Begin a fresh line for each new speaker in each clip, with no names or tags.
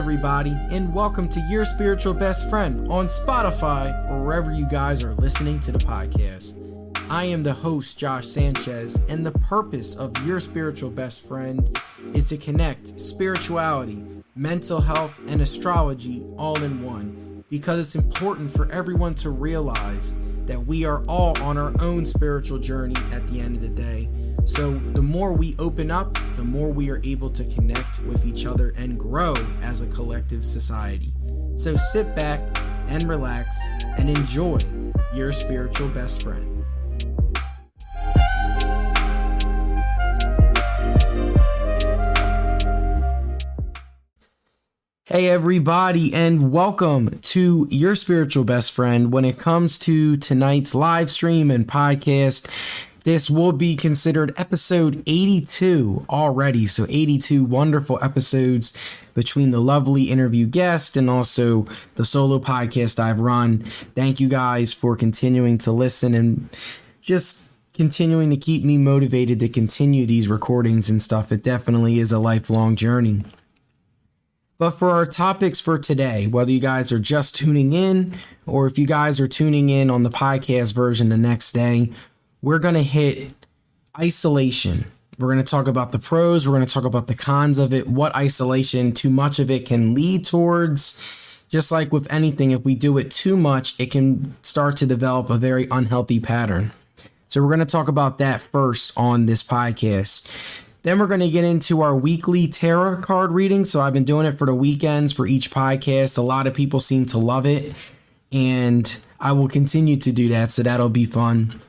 everybody, and welcome to Your Spiritual Best Friend on Spotify or wherever you guys are listening to the podcast. I am the host, Josh Sanchez, and the purpose of Your Spiritual Best Friend is to connect spirituality, mental health, and astrology all in one, because it's important for everyone to realize that we are all on our own spiritual journey at the end of the day. So the more we open up, the more we are able to connect with each other and grow as a collective society. So sit back and relax and enjoy Your Spiritual Best Friend. Hey everybody, and welcome to Your Spiritual Best Friend. When it comes to tonight's live stream and podcast, this will be considered episode 82 already. So 82 wonderful episodes between the lovely interview guest and also the solo podcast I've run. Thank you guys for continuing to listen and just continuing to keep me motivated to continue these recordings and stuff. It definitely is a lifelong journey. But for our topics for today, whether you guys are just tuning in or if you guys are tuning in on the podcast version the next day, we're going to hit isolation. We're going to talk about the pros. We're going to talk about the cons of it, what isolation, too much of it can lead towards. Just like with anything, if we do it too much, it can start to develop a very unhealthy pattern. So we're going to talk about that first on this podcast. Then we're going to get into our weekly tarot card reading. So I've been doing it for the weekends for each podcast. A lot of people seem to love it, and I will continue to do that. So that'll be fun.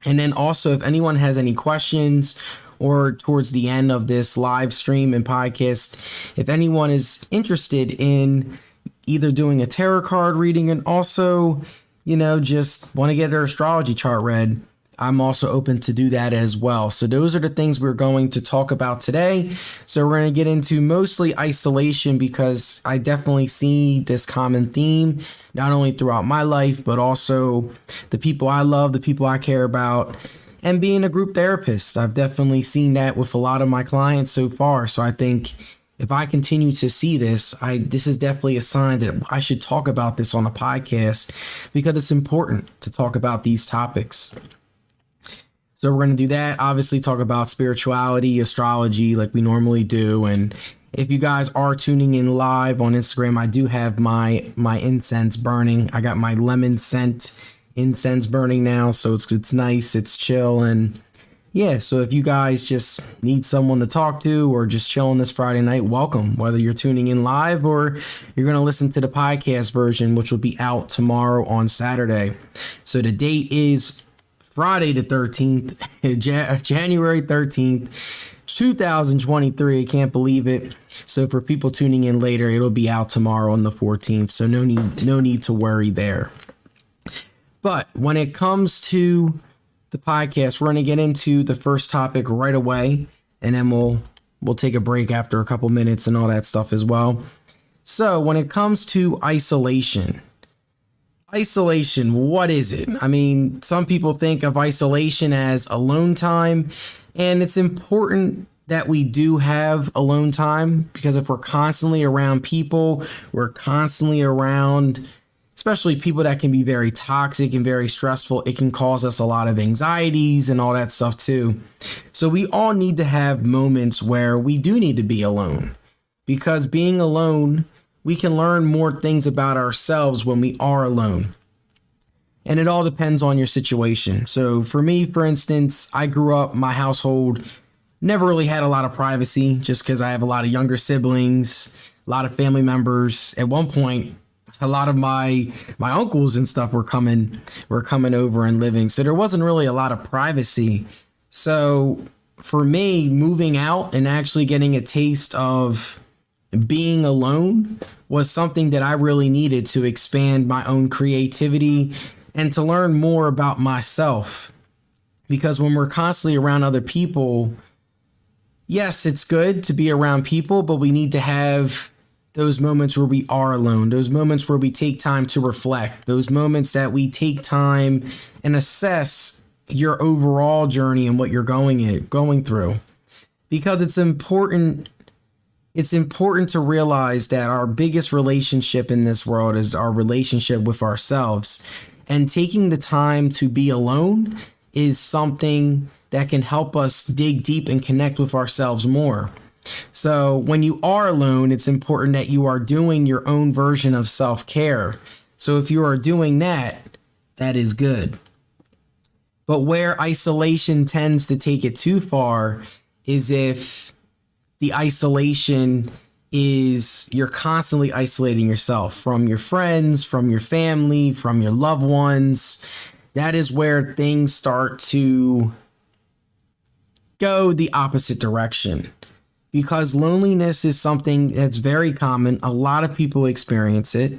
And then also, if anyone has any questions or towards the end of this live stream and podcast, if anyone is interested in either doing a tarot card reading and also, just want to get their astrology chart read, I'm also open to do that as well. So those are the things we're going to talk about today. So we're going to get into mostly isolation because I definitely see this common theme, not only throughout my life, but also the people I love, the people I care about, and being a group therapist. I've definitely seen that with a lot of my clients so far. So I think if I continue to see this, this is definitely a sign that I should talk about this on a podcast because it's important to talk about these topics. So we're going to do that, obviously talk about spirituality, astrology like we normally do. And if you guys are tuning in live on Instagram, I do have my incense burning. I got my lemon scent incense burning now. So it's nice, it's chill. And yeah, so if you guys just need someone to talk to or just chilling this Friday night, welcome. Whether you're tuning in live or you're going to listen to the podcast version, which will be out tomorrow on Saturday. So the date is Friday the 13th, January 13th, 2023. I can't believe it. So for people tuning in later, it'll be out tomorrow on the 14th. So no need to worry there. But when it comes to the podcast, we're going to get into the first topic right away, and then we'll take a break after a couple minutes and all that stuff as well. So when it comes to isolation, what is it? I mean, some people think of isolation as alone time, and it's important that we do have alone time because if we're constantly around people, we're constantly around, especially people that can be very toxic and very stressful, it can cause us a lot of anxieties and all that stuff too. So we all need to have moments where we do need to be alone, because being alone, we can learn more things about ourselves when we are alone. And it all depends on your situation. So for me, for instance, I grew up, my household never really had a lot of privacy just because I have a lot of younger siblings, a lot of family members. At one point, a lot of my uncles and stuff were coming over and living. So there wasn't really a lot of privacy. So for me, moving out and actually getting a taste of being alone was something that I really needed to expand my own creativity and to learn more about myself. Because when we're constantly around other people, yes, it's good to be around people, but we need to have those moments where we are alone, those moments where we take time to reflect, those moments that we take time and assess your overall journey and what you're going through. Because it's important it's important to realize that our biggest relationship in this world is our relationship with ourselves. And taking the time to be alone is something that can help us dig deep and connect with ourselves more. So when you are alone, it's important that you are doing your own version of self-care. So if you are doing that, that is good. But where isolation tends to take it too far is if the isolation is you're constantly isolating yourself from your friends, from your family, from your loved ones. That is where things start to go the opposite direction, because loneliness is something that's very common. A lot of people experience it.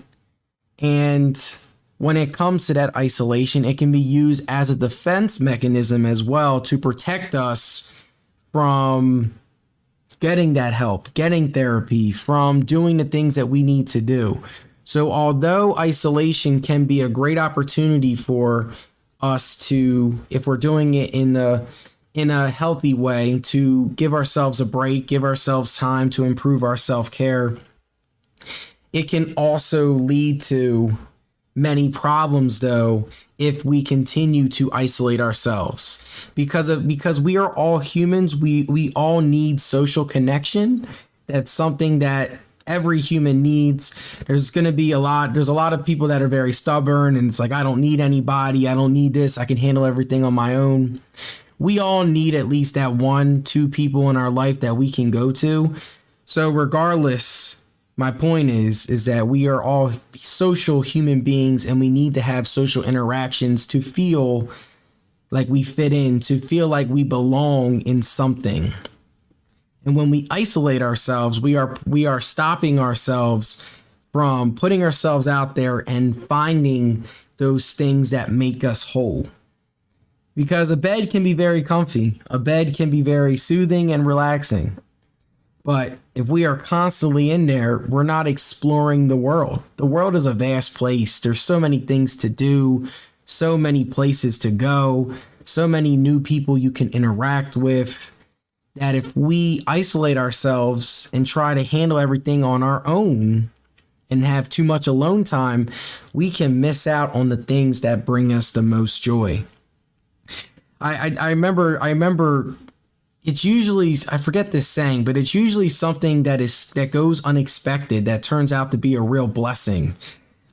And when it comes to that isolation, it can be used as a defense mechanism as well to protect us from getting that help, getting therapy, from doing the things that we need to do. So although isolation can be a great opportunity for us to, if we're doing it in a healthy way, to give ourselves a break, give ourselves time to improve our self-care, it can also lead to many problems, though, if we continue to isolate ourselves, because we are all humans. We all need social connection. That's something that every human needs. There's a lot of people that are very stubborn, and it's like, I don't need anybody. I don't need this. I can handle everything on my own. We all need at least that 1-2 people in our life that we can go to. So regardless, my point is that we are all social human beings, and we need to have social interactions to feel like we fit in, to feel like we belong in something. And when we isolate ourselves, we are stopping ourselves from putting ourselves out there and finding those things that make us whole. Because a bed can be very comfy. A bed can be very soothing and relaxing. But if we are constantly in there, we're not exploring the world. The world is a vast place. There's so many things to do, so many places to go, so many new people you can interact with, that if we isolate ourselves and try to handle everything on our own and have too much alone time, we can miss out on the things that bring us the most joy. I remember it's usually, I forget this saying, but it's usually something that goes unexpected that turns out to be a real blessing,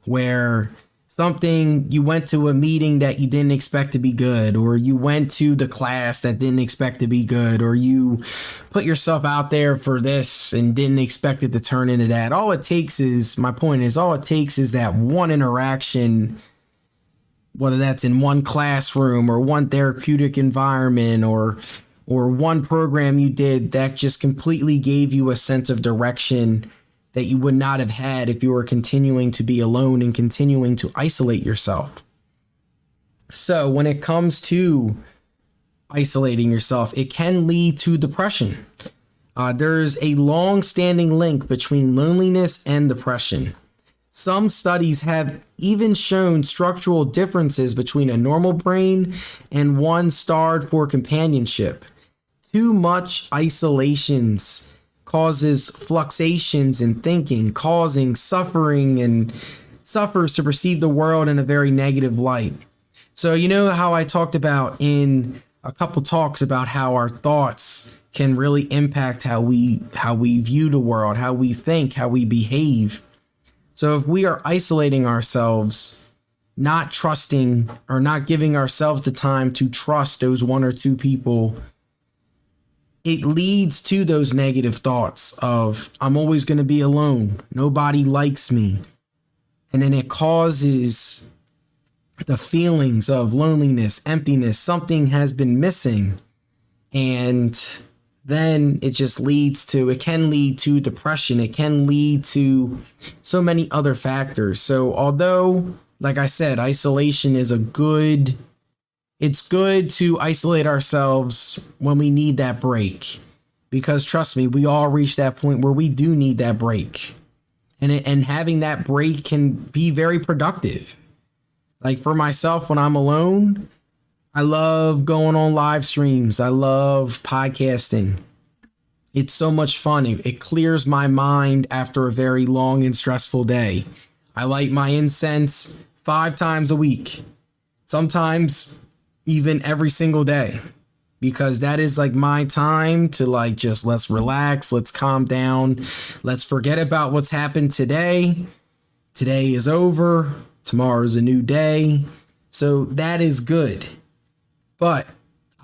where something, you went to a meeting that you didn't expect to be good, or you went to the class that didn't expect to be good, or you put yourself out there for this and didn't expect it to turn into that. All it takes is that one interaction, whether that's in one classroom or one therapeutic environment or one program you did, that just completely gave you a sense of direction that you would not have had if you were continuing to be alone and continuing to isolate yourself. So when it comes to isolating yourself, it can lead to depression. There's a long-standing link between loneliness and depression. Some studies have even shown structural differences between a normal brain and one starved for companionship. Too much isolations causes fluctuations in thinking, causing suffering and sufferers to perceive the world in a very negative light. So you know how I talked about in a couple talks about how our thoughts can really impact how we view the world, how we think, how we behave. So if we are isolating ourselves, not trusting or not giving ourselves the time to trust those 1 or 2 people, it leads to those negative thoughts of, I'm always going to be alone. Nobody likes me. And then it causes the feelings of loneliness, emptiness, something has been missing. And then it can lead to depression. It can lead to so many other factors. So although, like I said, isolation is it's good to isolate ourselves when we need that break, because trust me, we all reach that point where we do need that break, and having that break can be very productive. Like for myself, when I'm alone, I love going on live streams. I love podcasting. It's so much fun. It clears my mind after a very long and stressful day. I light my incense 5 times a week, sometimes even every single day, because that is like my time to like just let's relax, let's calm down, let's forget about what's happened today. Today is over, tomorrow is a new day. So that is good. But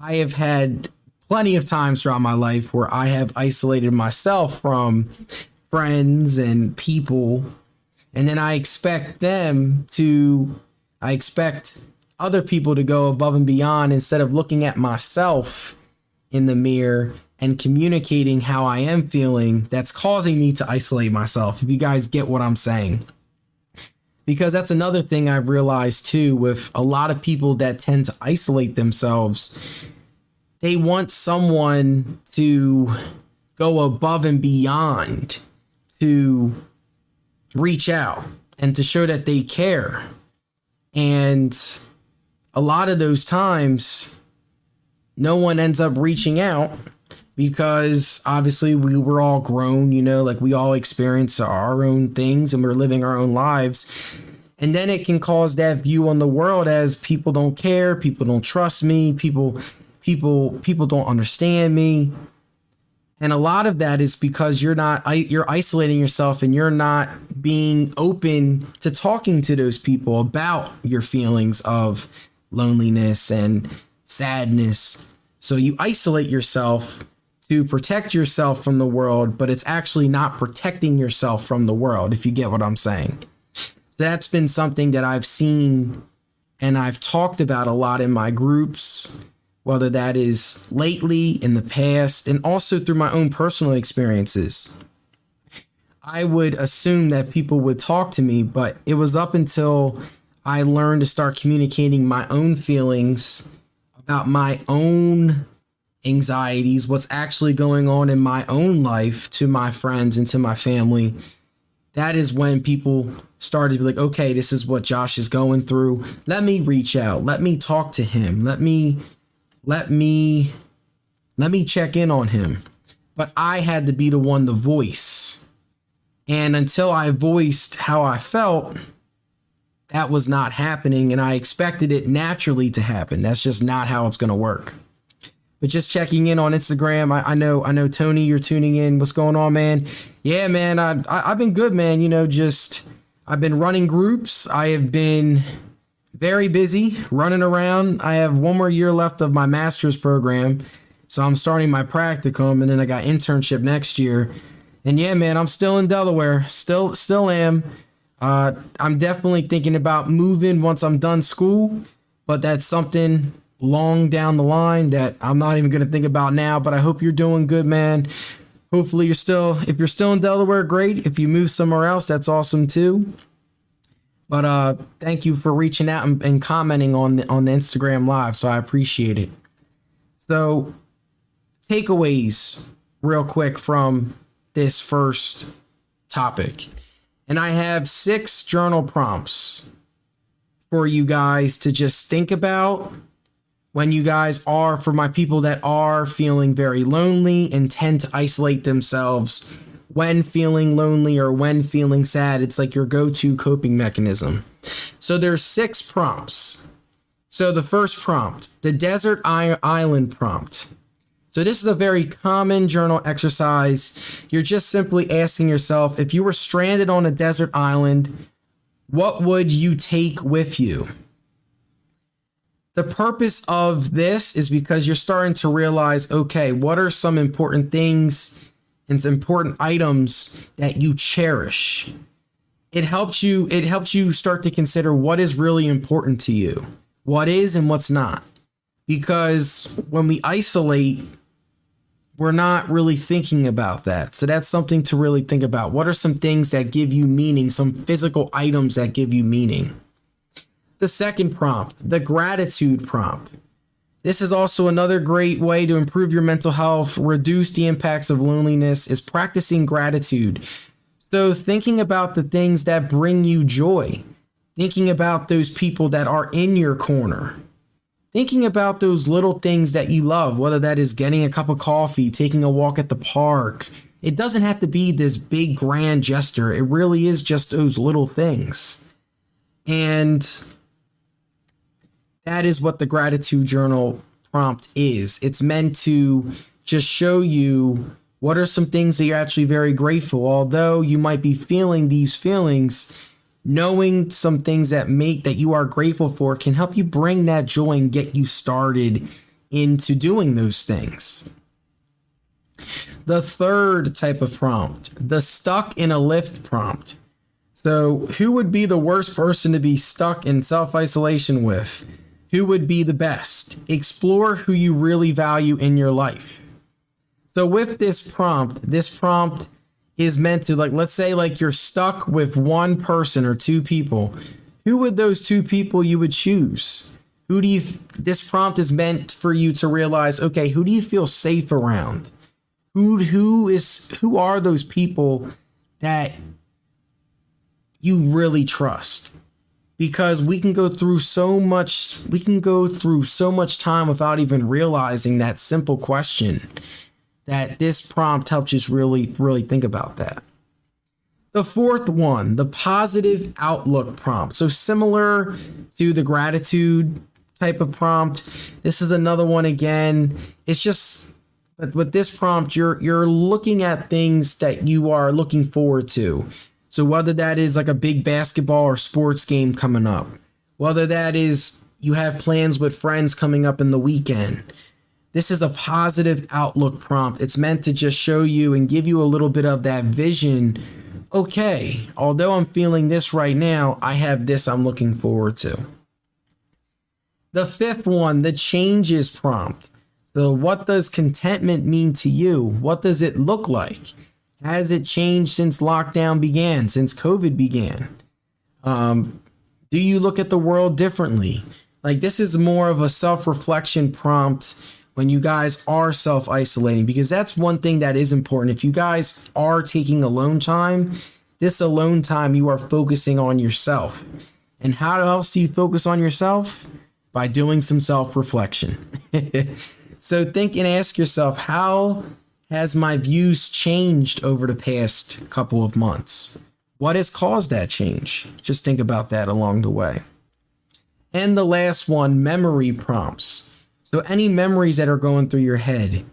I have had plenty of times throughout my life where I have isolated myself from friends and people, and then I expect other people to go above and beyond instead of looking at myself in the mirror and communicating how I am feeling. That's causing me to isolate myself, if you guys get what I'm saying. Because that's another thing I've realized too with a lot of people that tend to isolate themselves. They want someone to go above and beyond, to reach out and to show that they care. And a lot of those times, no one ends up reaching out because obviously we were all grown, like we all experience our own things and we're living our own lives. And then it can cause that view on the world as people don't care, people don't trust me, people don't understand me. And a lot of that is because you're isolating yourself and you're not being open to talking to those people about your feelings of loneliness and sadness. So you isolate yourself to protect yourself from the world, but it's actually not protecting yourself from the world, if you get what I'm saying. So that's been something that I've seen and I've talked about a lot in my groups, whether that is lately, in the past, and also through my own personal experiences. I would assume that people would talk to me, but it was up until I learned to start communicating my own feelings about my own anxieties, what's actually going on in my own life, to my friends and to my family. That is when people started to be like, okay, this is what Josh is going through. Let me reach out. Let me talk to him. Let me check in on him. But I had to be the one to voice. And until I voiced how I felt, that was not happening. And I expected it naturally to happen. That's just not how it's going to work. But just checking in on Instagram. I know Tony, you're tuning in. What's going on, man? Yeah, man, I've been good, man. I've been running groups. I have been very busy running around. I have 1 more year left of my master's program. So I'm starting my practicum, and then I got internship next year. And yeah, man, I'm still in Delaware. Still am. I'm definitely thinking about moving once I'm done school, but that's something long down the line that I'm not even going to think about now. But I hope you're doing good, man. Hopefully if you're still in Delaware, great. If you move somewhere else, that's awesome too. But thank you for reaching out and commenting on the Instagram live. So I appreciate it. So takeaways real quick from this first topic. And I have 6 journal prompts for you guys to just think about when you guys are, for my people that are feeling very lonely and tend to isolate themselves when feeling lonely or when feeling sad. It's like your go-to coping mechanism. So there's 6 prompts. So the first prompt, the desert island prompt. So this is a very common journal exercise. You're just simply asking yourself, if you were stranded on a desert island, what would you take with you? The purpose of this is because you're starting to realize, okay, what are some important things and some important items that you cherish? It helps you start to consider what is really important to you, what is and what's not. Because when we isolate, we're not really thinking about that. So that's something to really think about. What are some things that give you meaning, some physical items that give you meaning? The second prompt, the gratitude prompt. This is also another great way to improve your mental health, reduce the impacts of loneliness, is practicing gratitude. So thinking about the things that bring you joy, thinking about those people that are in your corner, thinking about those little things that you love, whether that is getting a cup of coffee, taking a walk at the park. It doesn't have to be this big grand gesture. It really is just those little things. And that is what the gratitude journal prompt is. It's meant to just show you what are some things that you're actually very grateful. Although you might be feeling these feelings, knowing some things that you are grateful for can help you bring that joy and get you started into doing those things. The third type of prompt, the stuck in a lift prompt. So who would be the worst person to be stuck in self-isolation with? Who would be the best? Explore who you really value in your life. So with this prompt is meant to, like, let's say like you're stuck with one person or two people. Who would those two people you would choose? This prompt is meant for you to realize, okay, who do you feel safe around? Who are those people that you really trust? Because we can go through so much time without even realizing that simple question, that this prompt helps us really think about that. The fourth one, the positive outlook prompt. So similar to the gratitude type of prompt, this is another one again. It's just, but with this prompt, you're looking at things that you are looking forward to. So whether that is like a big basketball or sports game coming up, whether that is you have plans with friends coming up in the weekend, this is a positive outlook prompt. It's meant to just show you and give you a little bit of that vision. Okay, although I'm feeling this right now, I have this I'm looking forward to. The fifth one, the changes prompt. So what does contentment mean to you? What does it look like? Has it changed since lockdown began, since COVID began? Do you look at the world differently? Like, this is more of a self-reflection prompt when you guys are self-isolating, because that's one thing that is important. If you guys are taking alone time, this alone time, you are focusing on yourself. And how else do you focus on yourself? By doing some self-reflection. So think and ask yourself, how has my views changed over the past couple of months? What has caused that change? Just think about that along the way. And the last one, memory prompts. So any memories that are going through your head,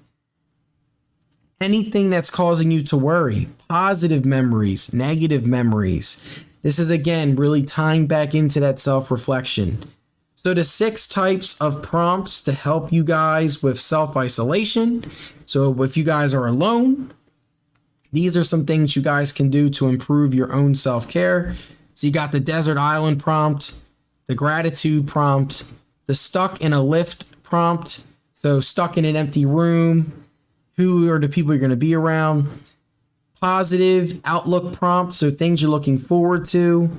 anything that's causing you to worry, positive memories, negative memories. This is, again, really tying back into that self-reflection. So the 6 types of prompts to help you guys with self-isolation. So if you guys are alone, these are some things you guys can do to improve your own self-care. So you got the desert island prompt, the gratitude prompt, the stuck in a lift prompt. So stuck in an empty room, who are the people you're going to be around? Positive outlook prompt, so things you're looking forward to.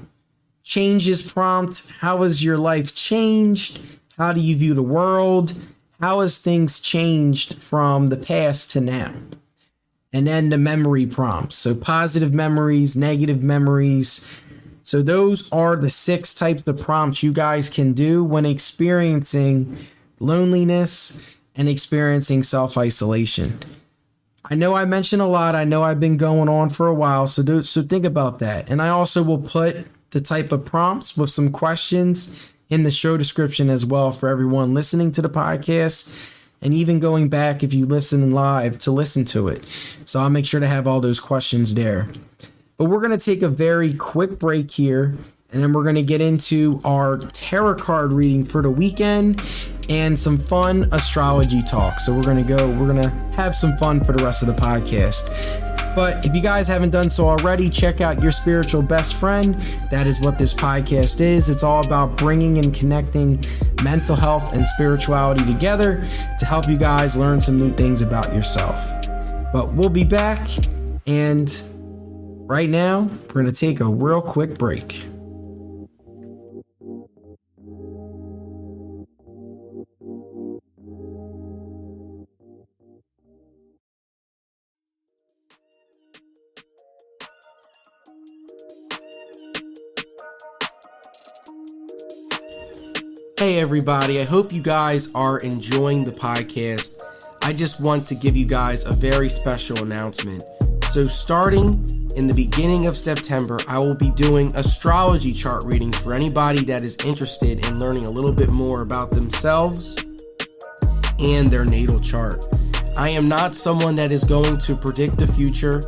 Changes prompt, how has your life changed? How do you view the world? How has things changed from the past to now? And then the memory prompts, so positive memories, negative memories. So those are the 6 types of prompts you guys can do when experiencing loneliness and experiencing self-isolation. I know I mentioned a lot. I know I've been going on for a while, so think about that. And I also will put the type of prompts with some questions in the show description as well for everyone listening to the podcast, and even going back if you listen live to listen to it. So I'll make sure to have all those questions there. But we're going to take a very quick break here, and then we're going to get into our tarot card reading for the weekend and some fun astrology talk. So we're going to have some fun for the rest of the podcast. But if you guys haven't done so already, check out Your Spiritual Best Friend. That is what this podcast is. It's all about bringing and connecting mental health and spirituality together to help you guys learn some new things about yourself. But we'll be back, and right now, we're going to take a real quick break. Hey everybody, I hope you guys are enjoying the podcast. I just want to give you guys a very special announcement. So starting in the beginning of September, I will be doing astrology chart readings for anybody that is interested in learning a little bit more about themselves and their natal chart. I am not someone that is going to predict the future,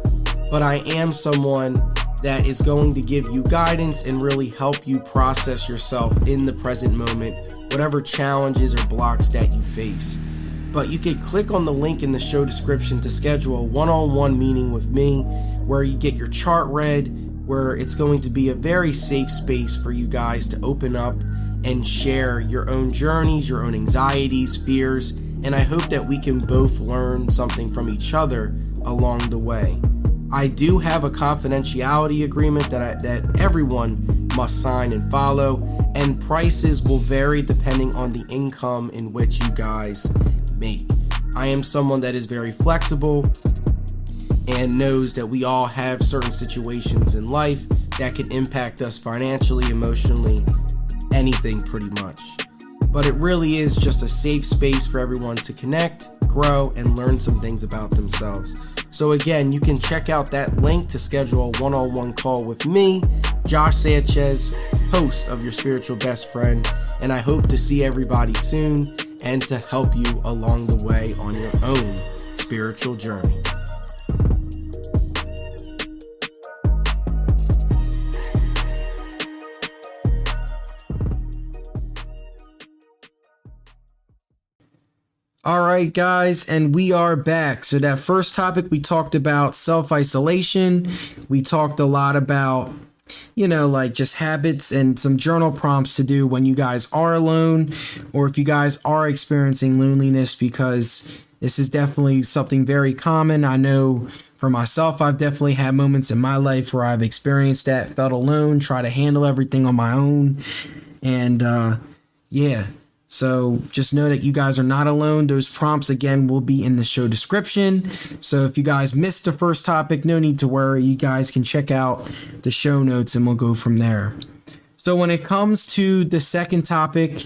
but I am someone that is going to give you guidance and really help you process yourself in the present moment, whatever challenges or blocks that you face. But you can click on the link in the show description to schedule a one-on-one meeting with me where you get your chart read, where it's going to be a very safe space for you guys to open up and share your own journeys, your own anxieties, fears, and I hope that we can both learn something from each other along the way. I do have a confidentiality agreement that everyone must sign and follow, and prices will vary depending on the income in which you guys make. I am someone that is very flexible and knows that we all have certain situations in life that can impact us financially, emotionally, anything pretty much. But it really is just a safe space for everyone to connect, grow, and learn some things about themselves. So again, you can check out that link to schedule a one-on-one call with me, Josh Sanchez, host of Your Spiritual Best Friend, and I hope to see everybody soon and to help you along the way on your own spiritual journey. All right, guys, and we are back. So that first topic, we talked about self-isolation. We talked a lot about, like just habits and some journal prompts to do when you guys are alone or if you guys are experiencing loneliness, because this is definitely something very common. I know for myself, I've definitely had moments in my life where I've experienced that, felt alone, try to handle everything on my own. And so just know that you guys are not alone. Those prompts, again, will be in the show description. So if you guys missed the first topic, no need to worry. You guys can check out the show notes and we'll go from there. So when it comes to the second topic,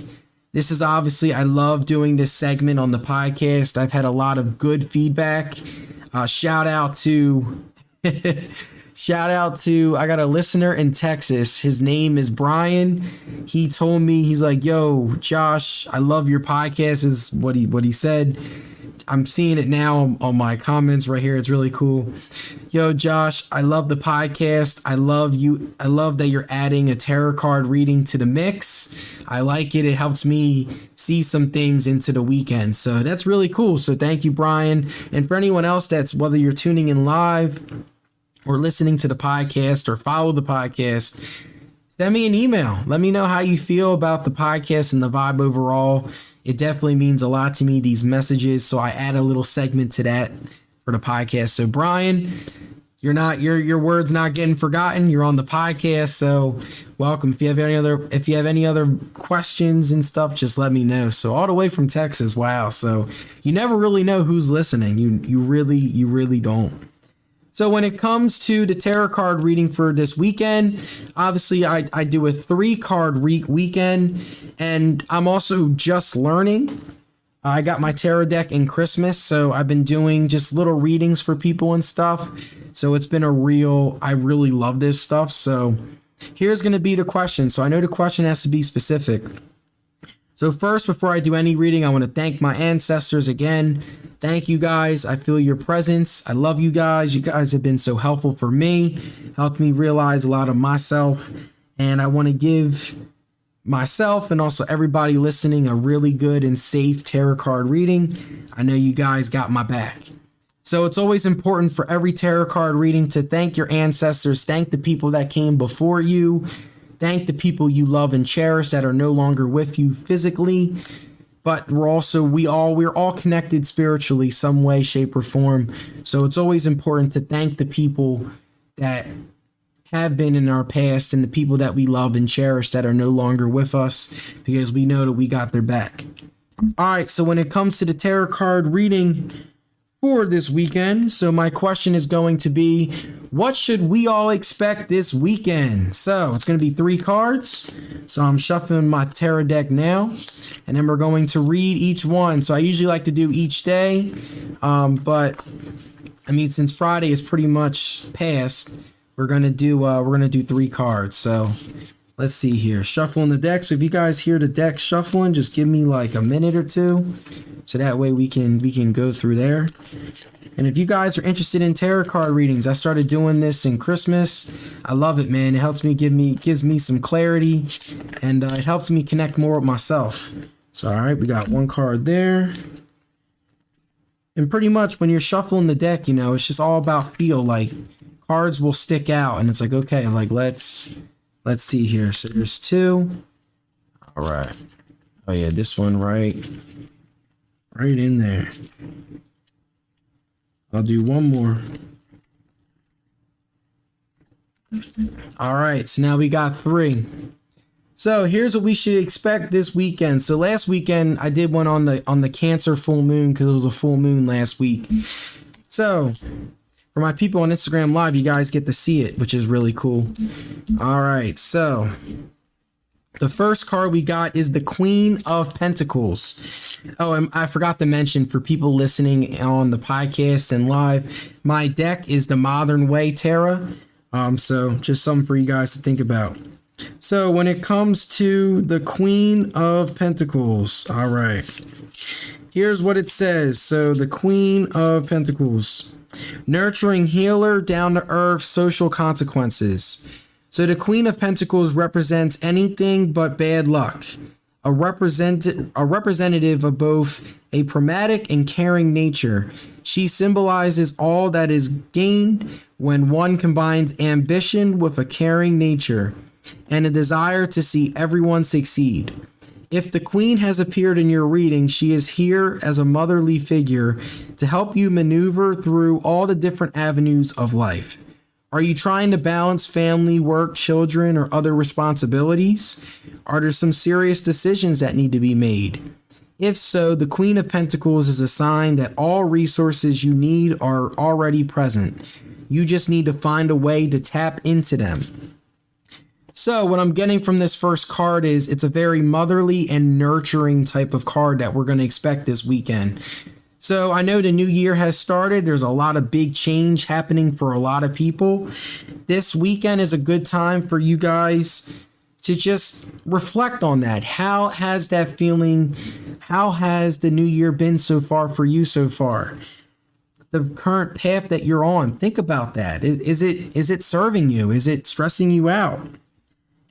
this is obviously, I love doing this segment on the podcast. I've had a lot of good feedback. Shout out to... I got a listener in Texas. His name is Brian. He told me, he's like, yo, Josh, I love your podcast, is what he said. I'm seeing it now on my comments right here. It's really cool. Yo, Josh, I love the podcast. I love you. I love that you're adding a tarot card reading to the mix. I like it. It helps me see some things into the weekend. So that's really cool. So thank you, Brian. And for anyone else that's, whether you're tuning in live or listening to the podcast or follow the podcast, send me an email. Let me know how you feel about the podcast and the vibe overall. It definitely means a lot to me, these messages. So I add a little segment to that for the podcast. So Brian, your word's not getting forgotten. You're on the podcast. So welcome. If you have any other questions and stuff, just let me know. So all the way from Texas. Wow. So you never really know who's listening. You really don't. So when it comes to the tarot card reading for this weekend, obviously I do a 3-card weekend, and I'm also just learning. I got my tarot deck in Christmas, so I've been doing just little readings for people and stuff. So it's been I really love this stuff. So here's going to be the question. So I know the question has to be specific. So first, before I do any reading, I want to thank my ancestors again. Thank you guys. I feel your presence. I love you guys. You guys have been so helpful for me, helped me realize a lot of myself. And I want to give myself and also everybody listening a really good and safe tarot card reading. I know you guys got my back. So it's always important for every tarot card reading to thank your ancestors, thank the people that came before you, thank the people you love and cherish that are no longer with you physically. But we're all connected spiritually, some way, shape, or form. So it's always important to thank the people that have been in our past and the people that we love and cherish that are no longer with us, because we know that we got their back. All right, so when it comes to the tarot card reading for this weekend. So my question is going to be, what should we all expect this weekend? So it's going to be 3 cards. So I'm shuffling my tarot deck now, and then we're going to read each one. So I usually like to do each day, but I mean, since Friday is pretty much past, we're gonna do 3 cards. So let's see here, shuffling the deck. So if you guys hear the deck shuffling, just give me like a minute or two, so that way we can go through there. And if you guys are interested in tarot card readings, I started doing this in Christmas. I love it, man. It helps me gives me some clarity, and it helps me connect more with myself. So all right, we got 1 card there. And pretty much when you're shuffling the deck, you know, it's just all about feel. Like, cards will stick out, and it's like, okay, like let's see here. So there's 2. All right. Oh yeah, this one right in there. I'll do 1 more. All right, so now we got 3. So here's what we should expect this weekend. So last weekend I did one on the Cancer full moon, because it was a full moon last week. So for my people on Instagram Live, you guys get to see it, which is really cool. All right, so the first card we got is the Queen of Pentacles. Oh, and I forgot to mention, for people listening on the podcast and live, my deck is the Modern Way Tarot. So just something for you guys to think about. So when it comes to the Queen of Pentacles, all right, here's what it says. So the Queen of Pentacles, nurturing healer, down to earth, social consequences. So the Queen of Pentacles represents anything but bad luck, a representative of both a pragmatic and caring nature. She symbolizes all that is gained when one combines ambition with a caring nature and a desire to see everyone succeed. If the Queen has appeared in your reading, she is here as a motherly figure to help you maneuver through all the different avenues of life. Are you trying to balance family, work, children, or other responsibilities? Are there some serious decisions that need to be made? If so, the Queen of Pentacles is a sign that all resources you need are already present. You just need to find a way to tap into them. So what I'm getting from this first card is it's a very motherly and nurturing type of card that we're going to expect this weekend. So I know the new year has started. There's a lot of big change happening for a lot of people. This weekend is a good time for you guys to just reflect on that. How has that feeling, how has the new year been so far for you so far? The current path that you're on, think about that. Is it serving you? Is it stressing you out?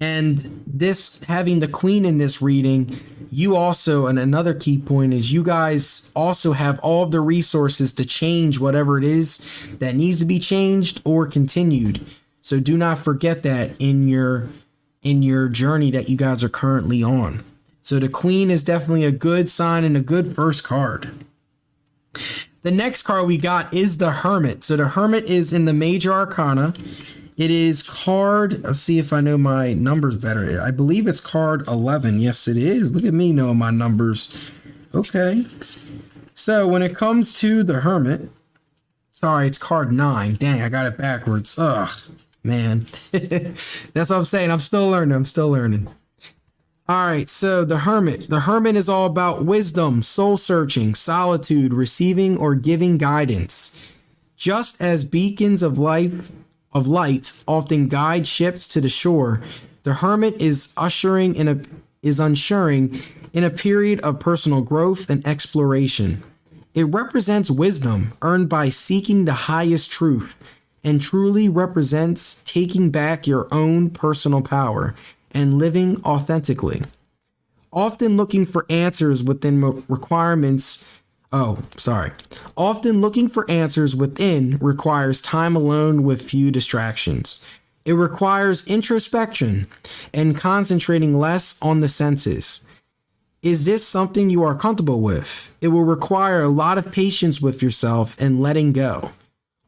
And this, having the Queen in this reading, you also, and another key point is you guys also have all of the resources to change whatever it is that needs to be changed or continued. So do not forget that in your journey that you guys are currently on. So the Queen is definitely a good sign and a good first card. The next card we got is the Hermit. So the Hermit is in the Major Arcana. It is card, let's see if I know my numbers better. I believe it's card 11. Yes, it is. Look at me knowing my numbers. Okay. So when it comes to the Hermit, sorry, it's card 9. Dang, I got it backwards. Ugh, man. That's what I'm saying. I'm still learning. All right, so the Hermit. The Hermit is all about wisdom, soul searching, solitude, receiving or giving guidance. Just as beacons of light often guide ships to the shore, the Hermit is ushering in a period of personal growth and exploration. It represents wisdom earned by seeking the highest truth, and truly represents taking back your own personal power and living authentically. Often looking for answers within Often looking for answers within requires time alone with few distractions. It requires introspection and concentrating less on the senses. Is this something you are comfortable with? It will require a lot of patience with yourself and letting go.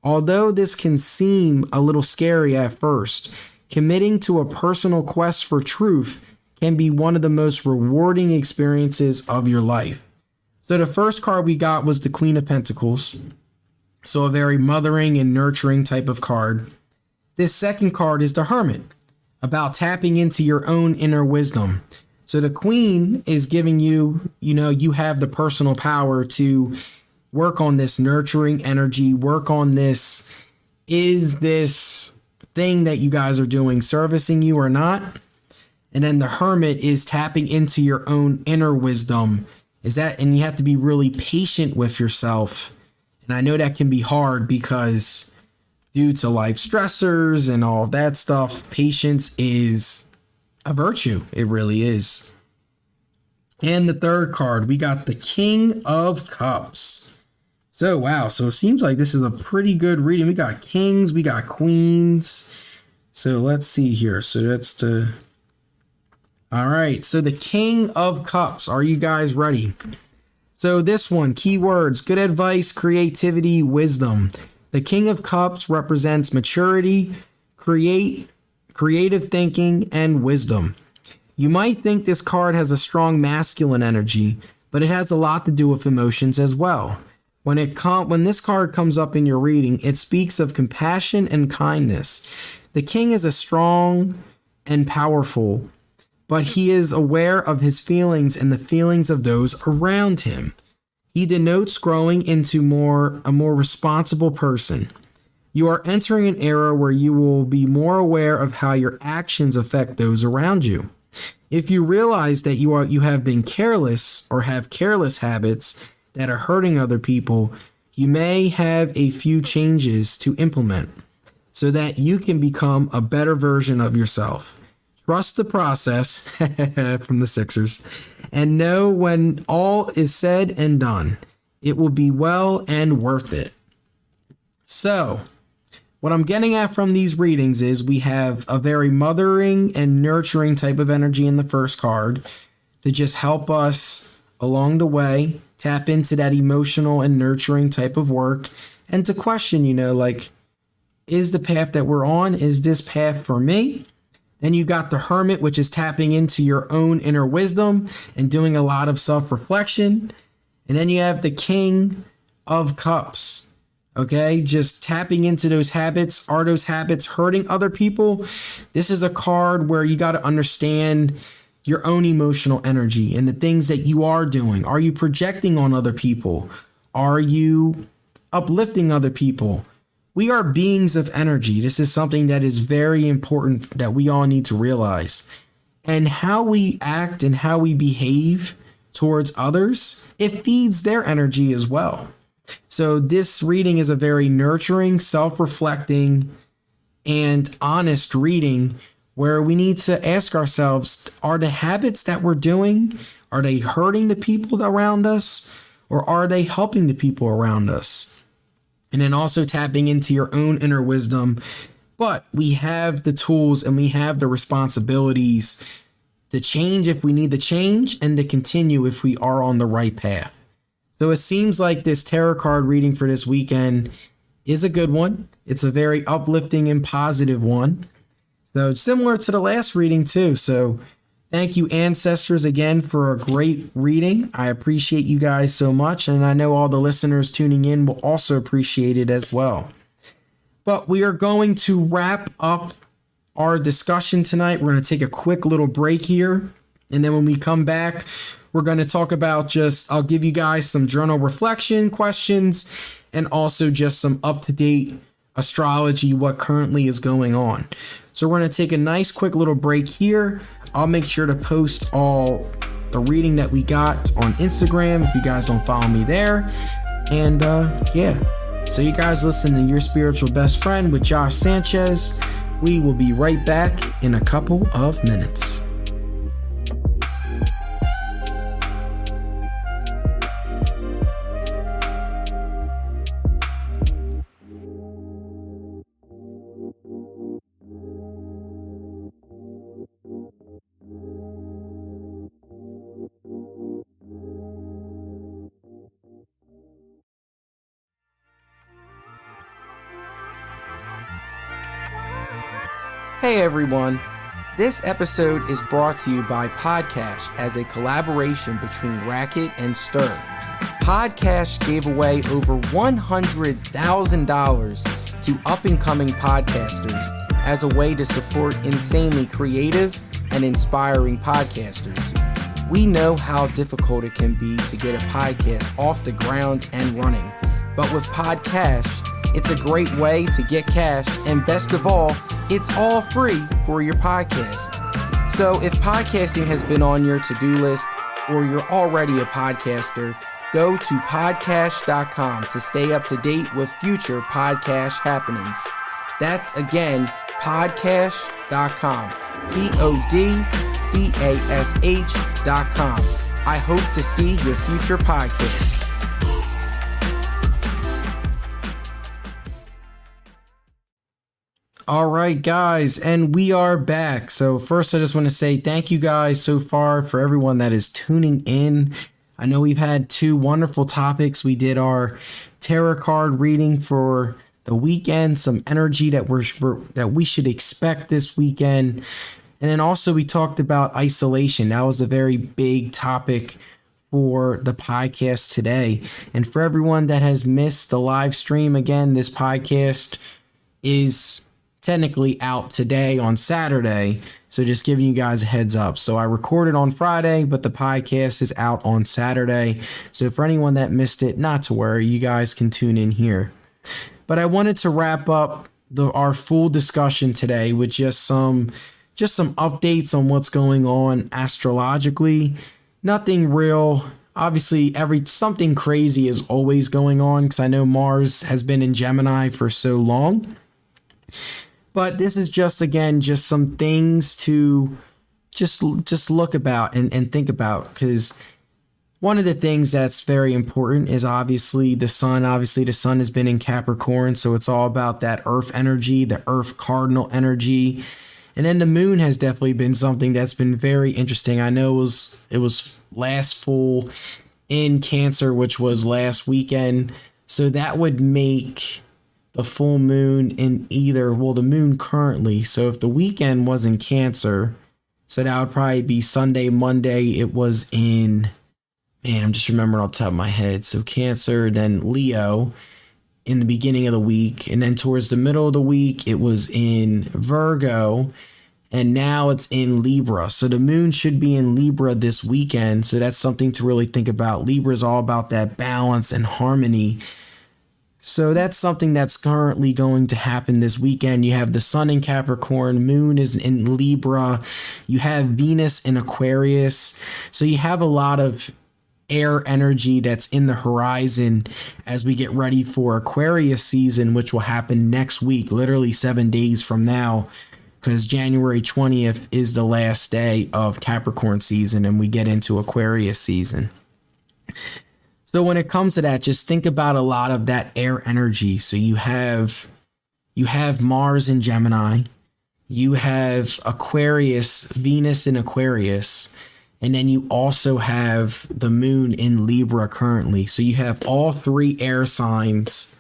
Although this can seem a little scary at first, committing to a personal quest for truth can be one of the most rewarding experiences of your life. So the first card we got was the Queen of Pentacles. So a very mothering and nurturing type of card. This second card is the Hermit, about tapping into your own inner wisdom. So the Queen is giving you, you have the personal power to work on this nurturing energy, work on this. Is this thing that you guys are doing servicing you or not? And then the Hermit is tapping into your own inner wisdom. And you have to be really patient with yourself. And I know that can be hard because due to life stressors and all of that stuff, patience is a virtue. It really is. And the third card, we got the King of Cups. So, wow. So it seems like this is a pretty good reading. We got kings, we got queens. So let's see here. So that's all right. So the King of Cups. Are you guys ready? So this one, keywords, good advice, creativity, wisdom. The King of Cups represents maturity, creative thinking, and wisdom. You might think this card has a strong masculine energy, but it has a lot to do with emotions as well. When this card comes up in your reading, it speaks of compassion and kindness. The King is a strong and powerful, but he is aware of his feelings and the feelings of those around him. He denotes growing into a more responsible person. You are entering an era where you will be more aware of how your actions affect those around you. If you realize that you have been careless or have careless habits that are hurting other people, you may have a few changes to implement so that you can become a better version of yourself. Trust the process from the Sixers and know when all is said and done, it will be well and worth it. So, what I'm getting at from these readings is we have a very mothering and nurturing type of energy in the first card to just help us along the way, tap into that emotional and nurturing type of work, and to question, is the path that we're on, is this path for me? Then you got the Hermit, which is tapping into your own inner wisdom and doing a lot of self-reflection. And then you have the King of Cups. Okay, just tapping into those habits. Are those habits hurting other people? This is a card where you got to understand your own emotional energy and the things that you are doing. Are you projecting on other people? Are you uplifting other people? We are beings of energy. This is something that is very important that we all need to realize. And how we act and how we behave towards others, it feeds their energy as well. So this reading is a very nurturing, self-reflecting, and honest reading where we need to ask ourselves, are the habits that we're doing, are they hurting the people around us, or are they helping the people around us? And then also tapping into your own inner wisdom. But we have the tools and we have the responsibilities to change if we need to change and to continue if we are on the right path. So it seems like this tarot card reading for this weekend is a good one. It's a very uplifting and positive one. So similar to the last reading too. So thank you, ancestors, again for a great reading. I appreciate you guys so much. And I know all the listeners tuning in will also appreciate it as well. But we are going to wrap up our discussion tonight. We're going to take a quick little break here. And then when we come back, we're going to talk about I'll give you guys some journal reflection questions and also just some up-to-date astrology, what currently is going on. So we're going to take a nice quick little break here. I'll make sure to post all the reading that we got on Instagram if you guys don't follow me there. And so you guys listen to Your Spiritual Best Friend with Josh Sanchez. We will be right back in a couple of minutes. Hey everyone, This episode is brought to you by Podcash as a collaboration between Racket and Stir. Podcash gave away over $100,000 to up-and-coming podcasters as a way to support insanely creative and inspiring podcasters. We know how difficult it can be to get a podcast off the ground and running, but with Podcash, it's a great way to get cash, and best of all, it's all free for your podcast. So if podcasting has been on your to-do list or you're already a podcaster, go to podcash.com to stay up to date with future Podcash happenings. That's again, podcash.com. podcash.com. I hope to see your future podcast. All right, guys, and we are back. So first, I just want to say thank you guys so far for everyone that is tuning in. I know we've had two wonderful topics. We did our tarot card reading for the weekend, some energy that we should expect this weekend. And then also we talked about isolation. That was a very big topic for the podcast today. And for everyone that has missed the live stream, again, this podcast is technically out today on Saturday, so just giving you guys a heads up. So I recorded on Friday, but the podcast is out on Saturday. So for anyone that missed it, not to worry, you guys can tune in here. But I wanted to wrap up our full discussion today with just some updates on what's going on astrologically. Nothing real. Obviously, something crazy is always going on because I know Mars has been in Gemini for so long. But this is just some things to just look about and think about, because one of the things that's very important is obviously the sun. Obviously, the sun has been in Capricorn, so it's all about that earth energy, the earth cardinal energy. And then the moon has definitely been something that's been very interesting. I know it was last full in Cancer, which was last weekend. So that would make the full moon in the moon currently. So if the weekend was in Cancer, so that would probably be Sunday, Monday. It was in, I'm just remembering off the top of my head. So Cancer, then Leo in the beginning of the week. And then towards the middle of the week, it was in Virgo. And now it's in Libra. So the moon should be in Libra this weekend. So that's something to really think about. Libra is all about that balance and harmony. So that's something that's currently going to happen this weekend. You have the sun in Capricorn, moon is in Libra, you have Venus in Aquarius. So you have a lot of air energy that's in the horizon as we get ready for Aquarius season, which will happen next week, literally 7 days from now, because January 20th is the last day of Capricorn season and we get into Aquarius season. So when it comes to that, just think about a lot of that air energy. So you have Mars in Gemini, you have Aquarius, Venus in Aquarius, and then you also have the moon in Libra currently. So you have all three air signs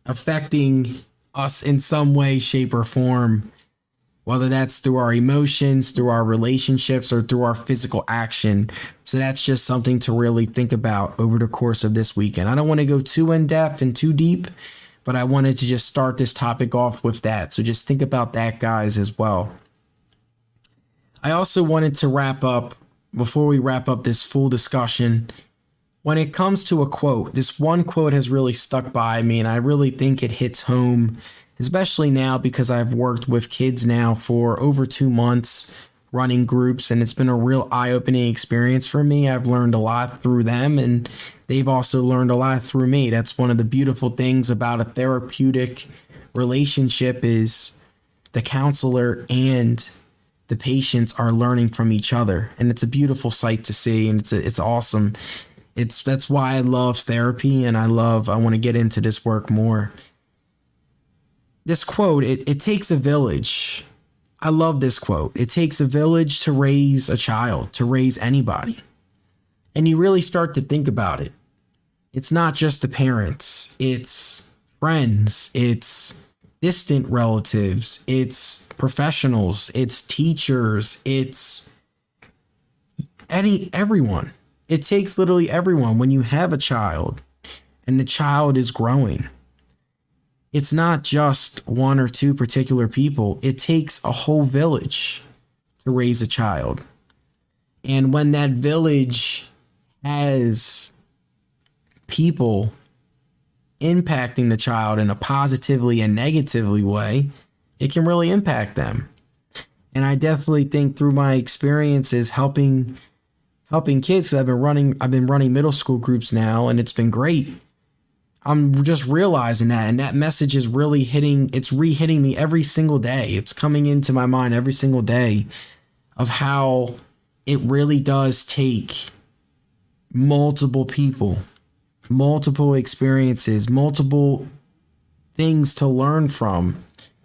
affecting us in some way, shape, or form, whether that's through our emotions, through our relationships, or through our physical action. So that's just something to really think about over the course of this weekend. I don't want to go too in depth and too deep, but I wanted to just start this topic off with that. So just think about that, guys, as well. I also wanted to wrap up, before we wrap up this full discussion, when it comes to a quote, this one quote has really stuck by me, and I really think it hits home, especially now because I've worked with kids now for over 2 months running groups, and it's been a real eye-opening experience for me. I've learned a lot through them, and they've also learned a lot through me. That's one of the beautiful things about a therapeutic relationship, is the counselor and the patients are learning from each other, and it's a beautiful sight to see, and it's awesome. That's why I love therapy, and I want to get into this work more. This quote, it takes a village. I love this quote. It takes a village to raise a child, to raise anybody. And you really start to think about it. It's not just the parents, it's friends, it's distant relatives, it's professionals, it's teachers, it's everyone. It takes literally everyone. When you have a child and the child is growing, it's not just one or two particular people. It takes a whole village to raise a child. And when that village has people impacting the child in a positively and negatively way, it can really impact them. And I definitely think through my experiences helping kids, 'cause I've been running middle school groups now, and it's been great. I'm just realizing that, and that message is really re-hitting me every single day. It's coming into my mind every single day of how it really does take multiple people, multiple experiences, multiple things to learn from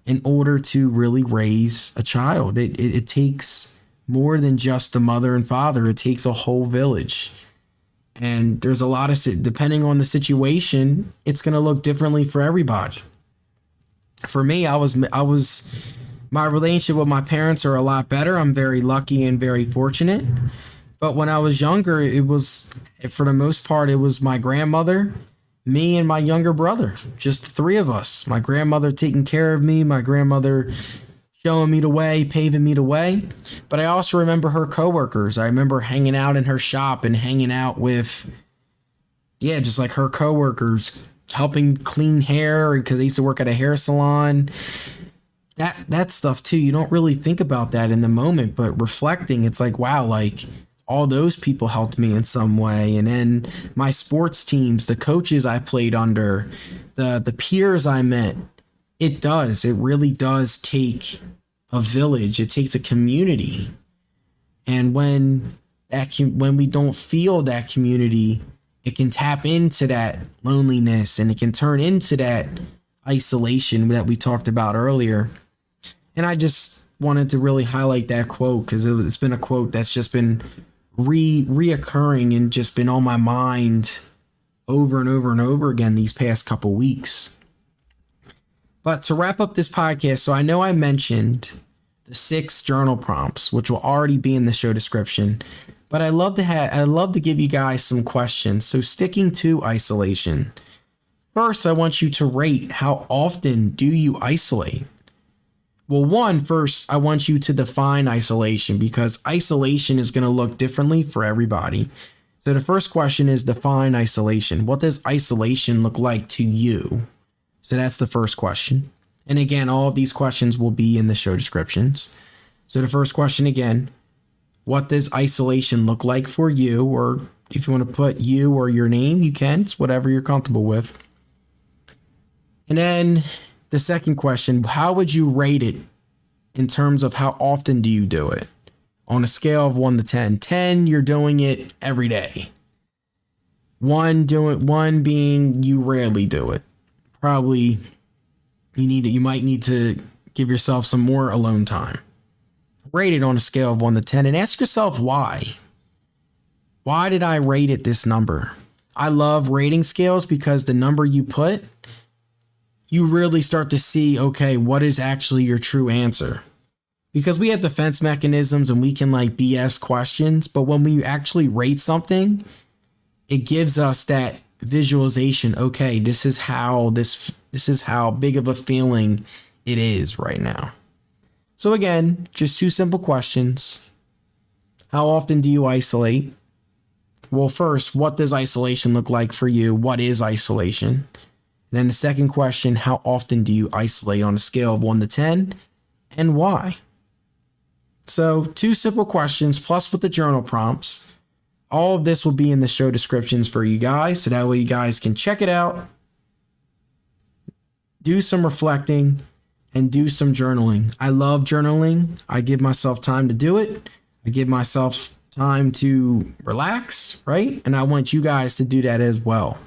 in order to really raise a child. It takes more than just the mother and father. It takes a whole village. And there's a lot of, depending on the situation, it's going to look differently for everybody. For me, my relationship with my parents are a lot better. I'm very lucky and very fortunate. But when I was younger, it was, for the most part, it was my grandmother, me, and my younger brother, just the three of us. My grandmother taking care of me, my grandmother showing me the way, paving me the way. But I also remember her coworkers. I remember hanging out in her shop and hanging out with, just like her coworkers, helping clean hair, because I used to work at a hair salon. That stuff too, you don't really think about that in the moment, but reflecting, it's like, wow, like all those people helped me in some way. And then my sports teams, the coaches I played under, the peers I met, it really does take a village. It takes a community. And when we don't feel that community, it can tap into that loneliness, and it can turn into that isolation that we talked about earlier. And I just wanted to really highlight that quote, because it's been a quote that's just been reoccurring and just been on my mind over and over and over again these past couple weeks. But to wrap up this podcast, so I know I mentioned the 6 journal prompts, which will already be in the show description, but I'd love to give you guys some questions. So sticking to isolation, first, I want you to rate how often do you isolate. Well, first, I want you to define isolation, because isolation is going to look differently for everybody. So the first question is define isolation. What does isolation look like to you? So that's the first question. And again, all of these questions will be in the show descriptions. So the first question again, what does isolation look like for you? Or if you want to put you or your name, you can. It's whatever you're comfortable with. And then the second question, how would you rate it in terms of how often do you do it? On a scale of 1 to 10. 10, you're doing it every day. 1 being you rarely do it. Probably you might need to give yourself some more alone time. Rate it on a scale of 1 to 10 and ask yourself why. Why did I rate it this number? I love rating scales because the number you put, you really start to see, okay, what is actually your true answer? Because we have defense mechanisms and we can like BS questions, but when we actually rate something, it gives us that visualization. Okay, this is how big of a feeling it is right now. So again, just 2 simple questions. How often do you isolate? Well, first, what does isolation look like for you? What is isolation? Then the second question, how often do you isolate on a scale of 1 to 10 and why? So 2 simple questions plus with the journal prompts. All of this will be in the show descriptions for you guys, so that way you guys can check it out, do some reflecting, and do some journaling. I love journaling. I give myself time to do it. I give myself time to relax, right? And I want you guys to do that as well.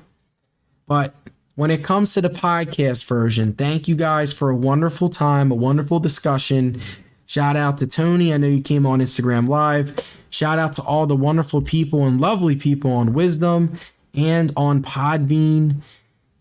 But when it comes to the podcast version, thank you guys for a wonderful time, a wonderful discussion. Shout out to Tony. I know you came on Instagram Live. Shout out to all the wonderful people and lovely people on Wisdom and on Podbean.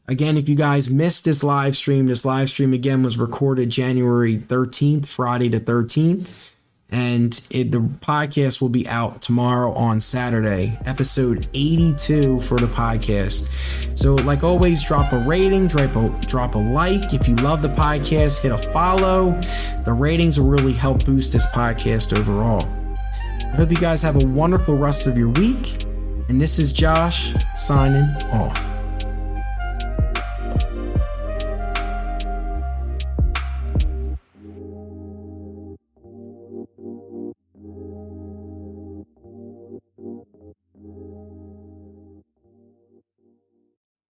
Again, if you guys missed this live stream again was recorded January 13th, Friday the 13th. And the podcast will be out tomorrow on Saturday, episode 82 for the podcast. So like always, drop a rating, drop a like. If you love the podcast, hit a follow. The ratings will really help boost this podcast overall. I hope you guys have a wonderful rest of your week. And this is Josh signing off.